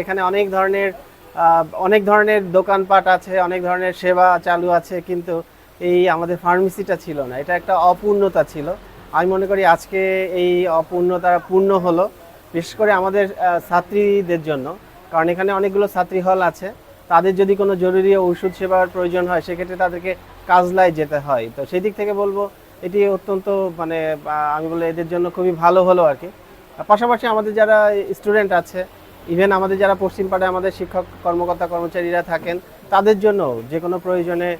এখানে অনেক ধরনের দোকানপাট আছে, অনেক ধরনের সেবা চালু আছে, কিন্তু এই আমাদের ফার্মেসিটা ছিল না। এটা একটা অপূর্ণতা ছিল। আমি মনে করি আজকে এই অপূর্ণতা পূর্ণ হলো, বিশেষ করে আমাদের ছাত্রীদের জন্য। কারণ এখানে অনেকগুলো ছাত্রী হল আছে, তাদের যদি কোনো জরুরি ওষুধ সেবার প্রয়োজন হয় সেক্ষেত্রে তাদেরকে কাজলায় যেতে হয়। তো সেই দিক থেকে বলবো এটি অত্যন্ত মানে আমি বলবো এদের জন্য খুবই ভালো হলো আর কি। পাশাপাশি আমাদের যারা স্টুডেন্ট আছে, ইভেন আমাদের যারা পশ্চিম পাড়ায় আমাদের শিক্ষক কর্মকর্তা কর্মচারীরা থাকেন, তাদের জন্য যে কোনো প্রয়োজনে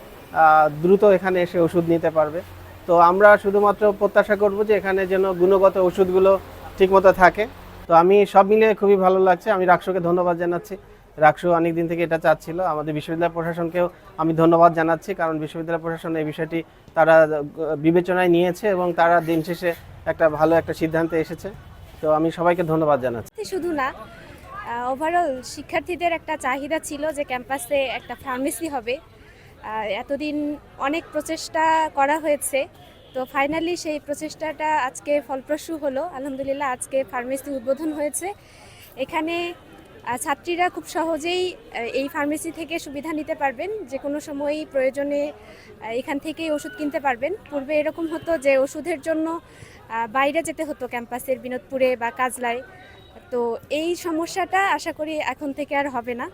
দ্রুত এখানে এসে ওষুধ নিতে পারবে। তো আমরা শুধুমাত্র প্রত্যাশা করব যে এখানে যেন গুণগত ওষুধগুলো ঠিকমতো থাকে। তো আমি সব মিলিয়ে খুবই ভালো লাগছে। আমি রাকসুকে ধন্যবাদ জানাচ্ছি। রাকসু অনেক দিন থেকে এটা চাচ্ছিল। আমাদের বিশ্ববিদ্যালয় প্রশাসনকেও আমি ধন্যবাদ জানাচ্ছি, কারণ বিশ্ববিদ্যালয় প্রশাসন এই বিষয়টি তারা বিবেচনায় নিয়েছে এবং তারা দিন শেষে একটা ভালো একটা সিদ্ধান্তে এসেছে। তো আমি সবাইকে ধন্যবাদ জানাচ্ছি। শুধু না, ওভারঅল শিক্ষার্থীদের একটা চাহিদা ছিল যে ক্যাম্পাসে একটা ফার্মেসি হবে। এতদিন অনেক প্রচেষ্টা করা হয়েছে, তো ফাইনালি সেই প্রচেষ্টাটা আজকে ফলপ্রসূ হলো। আলহামদুলিল্লাহ, আজকে ফার্মেসি উদ্বোধন হয়েছে। এখানে ছাত্রীরা খুব সহজেই এই ফার্মেসি থেকে সুবিধা নিতে পারবেন, যে কোনো সময়ই প্রয়োজনে এখান থেকেই ওষুধ কিনতে পারবেন। পূর্বে এরকম হতো যে ওষুধের জন্য বাইরে যেতে হতো, ক্যাম্পাসের বিনোদপুরে বা কাজলায়। তো এই সমস্যাটা আশা করি এখন থেকে আর হবে না।